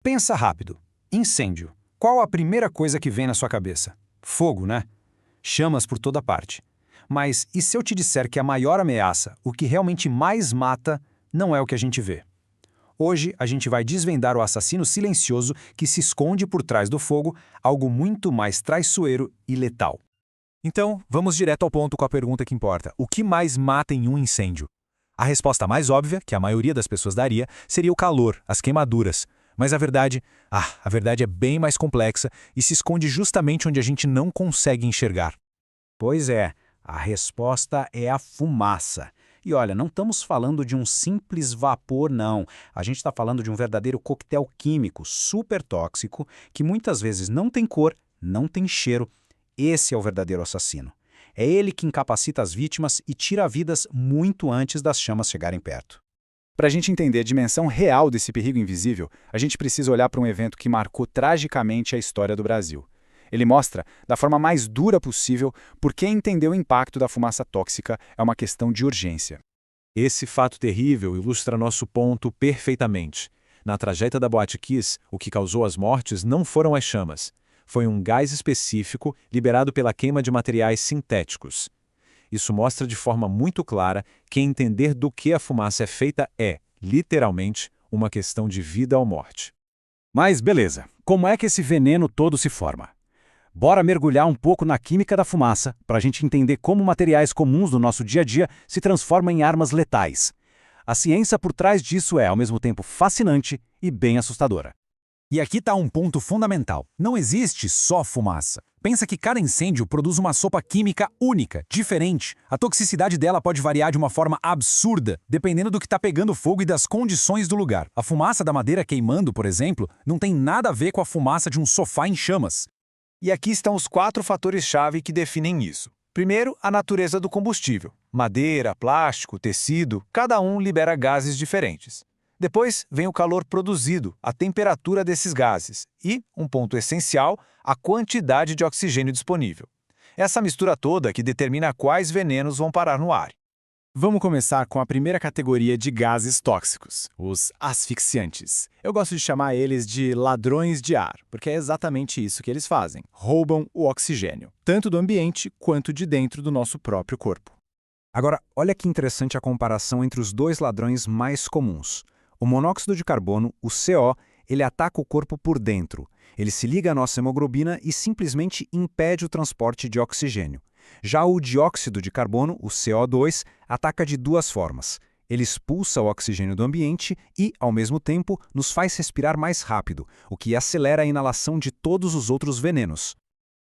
Pensa rápido. Incêndio. Qual a primeira coisa que vem na sua cabeça? Fogo, né? Chamas por toda parte. Mas e se eu te disser que a maior ameaça, o que realmente mais mata, não é o que a gente vê? Hoje, a gente vai desvendar o assassino silencioso que se esconde por trás do fogo, algo muito mais traiçoeiro e letal. Então, vamos direto ao ponto com a pergunta que importa. O que mais mata em um incêndio? A resposta mais óbvia, que a maioria das pessoas daria, seria o calor, as queimaduras. Mas a verdade é bem mais complexa e se esconde justamente onde a gente não consegue enxergar. Pois é, a resposta é a fumaça. E olha, não estamos falando de um simples vapor, não. A gente está falando de um verdadeiro coquetel químico super tóxico que muitas vezes não tem cor, não tem cheiro. Esse é o verdadeiro assassino. É ele que incapacita as vítimas e tira vidas muito antes das chamas chegarem perto. Para a gente entender a dimensão real desse perigo invisível, a gente precisa olhar para um evento que marcou tragicamente a história do Brasil. Ele mostra, da forma mais dura possível, por que entender o impacto da fumaça tóxica é uma questão de urgência. Esse fato terrível ilustra nosso ponto perfeitamente. Na tragédia da Boate Kiss, o que causou as mortes não foram as chamas. Foi um gás específico liberado pela queima de materiais sintéticos. Isso mostra de forma muito clara que entender do que a fumaça é feita é, literalmente, uma questão de vida ou morte. Mas beleza, como é que esse veneno todo se forma? Bora mergulhar um pouco na química da fumaça para a gente entender como materiais comuns do nosso dia a dia se transformam em armas letais. A ciência por trás disso é, ao mesmo tempo, fascinante e bem assustadora. E aqui está um ponto fundamental. Não existe só fumaça. Pensa que cada incêndio produz uma sopa química única, diferente. A toxicidade dela pode variar de uma forma absurda, dependendo do que está pegando fogo e das condições do lugar. A fumaça da madeira queimando, por exemplo, não tem nada a ver com a fumaça de um sofá em chamas. E aqui estão os 4 fatores-chave que definem isso. Primeiro, a natureza do combustível. Madeira, plástico, tecido, cada um libera gases diferentes. Depois vem o calor produzido, a temperatura desses gases e, um ponto essencial, a quantidade de oxigênio disponível. Essa mistura toda que determina quais venenos vão parar no ar. Vamos começar com a primeira categoria de gases tóxicos, os asfixiantes. Eu gosto de chamar eles de ladrões de ar, porque é exatamente isso que eles fazem. Roubam o oxigênio, tanto do ambiente quanto de dentro do nosso próprio corpo. Agora, olha que interessante a comparação entre os dois ladrões mais comuns. O monóxido de carbono, o CO, ele ataca o corpo por dentro. Ele se liga à nossa hemoglobina e simplesmente impede o transporte de oxigênio. Já o dióxido de carbono, o CO2, ataca de duas formas. Ele expulsa o oxigênio do ambiente e, ao mesmo tempo, nos faz respirar mais rápido, o que acelera a inalação de todos os outros venenos.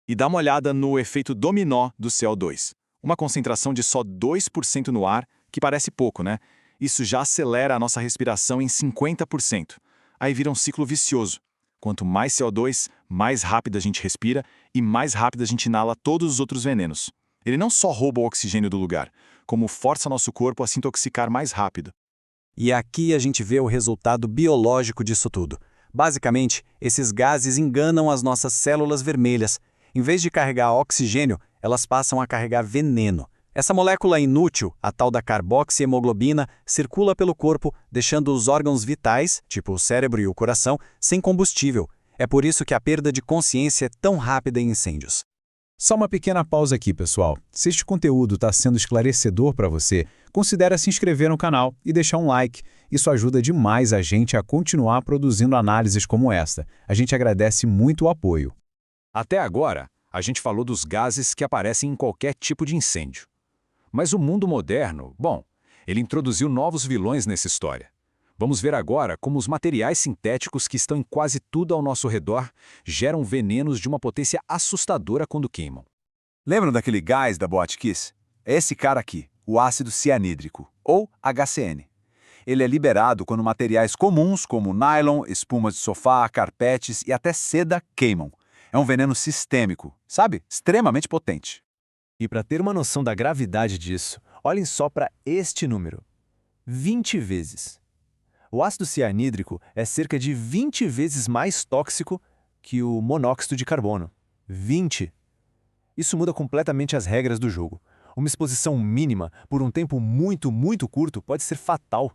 E dá uma olhada no efeito dominó do CO2. Uma concentração de só 2% no ar, que parece pouco, né? Isso já acelera a nossa respiração em 50%. Aí vira um ciclo vicioso. Quanto mais CO2, mais rápido a gente respira e mais rápido a gente inala todos os outros venenos. Ele não só rouba o oxigênio do lugar, como força nosso corpo a se intoxicar mais rápido. E aqui a gente vê o resultado biológico disso tudo. Basicamente, esses gases enganam as nossas células vermelhas. Em vez de carregar oxigênio, elas passam a carregar veneno. Essa molécula inútil, a tal da carboxihemoglobina, circula pelo corpo, deixando os órgãos vitais, tipo o cérebro e o coração, sem combustível. É por isso que a perda de consciência é tão rápida em incêndios. Só uma pequena pausa aqui, pessoal. Se este conteúdo está sendo esclarecedor para você, considere se inscrever no canal e deixar um like. Isso ajuda demais a gente a continuar produzindo análises como esta. A gente agradece muito o apoio. Até agora, a gente falou dos gases que aparecem em qualquer tipo de incêndio. Mas o mundo moderno, bom, ele introduziu novos vilões nessa história. Vamos ver agora como os materiais sintéticos que estão em quase tudo ao nosso redor geram venenos de uma potência assustadora quando queimam. Lembram daquele gás da Boate Kiss? É esse cara aqui, o ácido cianídrico, ou HCN. Ele é liberado quando materiais comuns como nylon, espumas de sofá, carpetes e até seda queimam. É um veneno sistêmico, sabe? Extremamente potente. E para ter uma noção da gravidade disso, olhem só para este número: 20 vezes. O ácido cianídrico é cerca de 20 vezes mais tóxico que o monóxido de carbono. 20! Isso muda completamente as regras do jogo. Uma exposição mínima por um tempo muito curto pode ser fatal.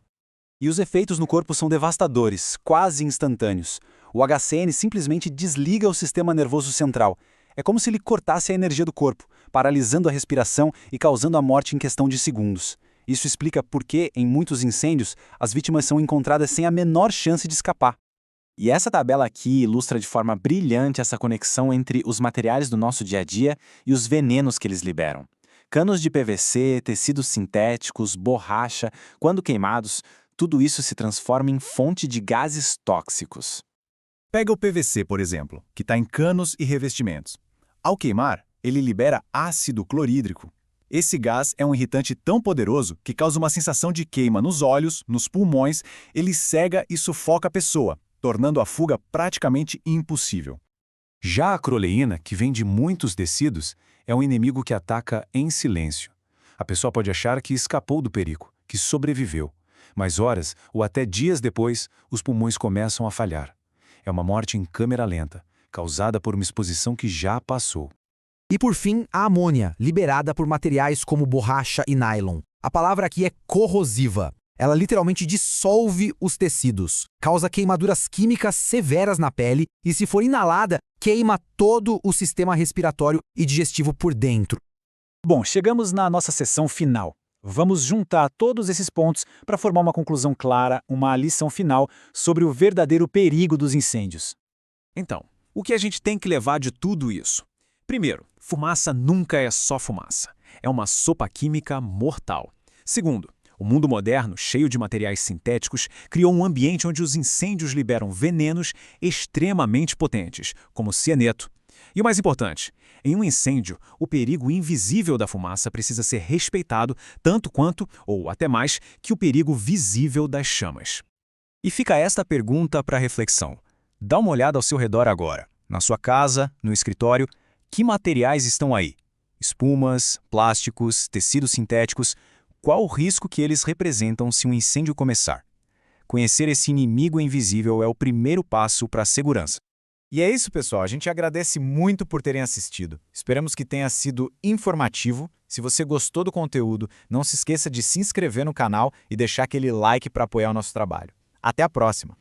E os efeitos no corpo são devastadores, quase instantâneos. O HCN simplesmente desliga o sistema nervoso central. É como se ele cortasse a energia do corpo, paralisando a respiração e causando a morte em questão de segundos. Isso explica por que, em muitos incêndios, as vítimas são encontradas sem a menor chance de escapar. E essa tabela aqui ilustra de forma brilhante essa conexão entre os materiais do nosso dia a dia e os venenos que eles liberam. Canos de PVC, tecidos sintéticos, borracha, quando queimados, tudo isso se transforma em fonte de gases tóxicos. Pega o PVC, por exemplo, que está em canos e revestimentos. Ao queimar, ele libera ácido clorídrico. Esse gás é um irritante tão poderoso que causa uma sensação de queima nos olhos, nos pulmões, ele cega e sufoca a pessoa, tornando a fuga praticamente impossível. Já a acroleína, que vem de muitos tecidos, é um inimigo que ataca em silêncio. A pessoa pode achar que escapou do perigo, que sobreviveu, mas horas ou até dias depois, os pulmões começam a falhar. É uma morte em câmera lenta, causada por uma exposição que já passou. E por fim, a amônia, liberada por materiais como borracha e nylon. A palavra aqui é corrosiva. Ela literalmente dissolve os tecidos, causa queimaduras químicas severas na pele e, se for inalada, queima todo o sistema respiratório e digestivo por dentro. Bom, chegamos na nossa sessão final. Vamos juntar todos esses pontos para formar uma conclusão clara, uma lição final sobre o verdadeiro perigo dos incêndios. Então, o que a gente tem que levar de tudo isso? Primeiro, fumaça nunca é só fumaça. É uma sopa química mortal. Segundo, o mundo moderno, cheio de materiais sintéticos, criou um ambiente onde os incêndios liberam venenos extremamente potentes, como cianeto. E o mais importante, em um incêndio, o perigo invisível da fumaça precisa ser respeitado tanto quanto, ou até mais, que o perigo visível das chamas. E fica esta pergunta para reflexão. Dá uma olhada ao seu redor agora. Na sua casa, no escritório, que materiais estão aí? Espumas, plásticos, tecidos sintéticos. Qual o risco que eles representam se um incêndio começar? Conhecer esse inimigo invisível é o primeiro passo para a segurança. E é isso, pessoal. A gente agradece muito por terem assistido. Esperamos que tenha sido informativo. Se você gostou do conteúdo, não se esqueça de se inscrever no canal e deixar aquele like para apoiar o nosso trabalho. Até a próxima!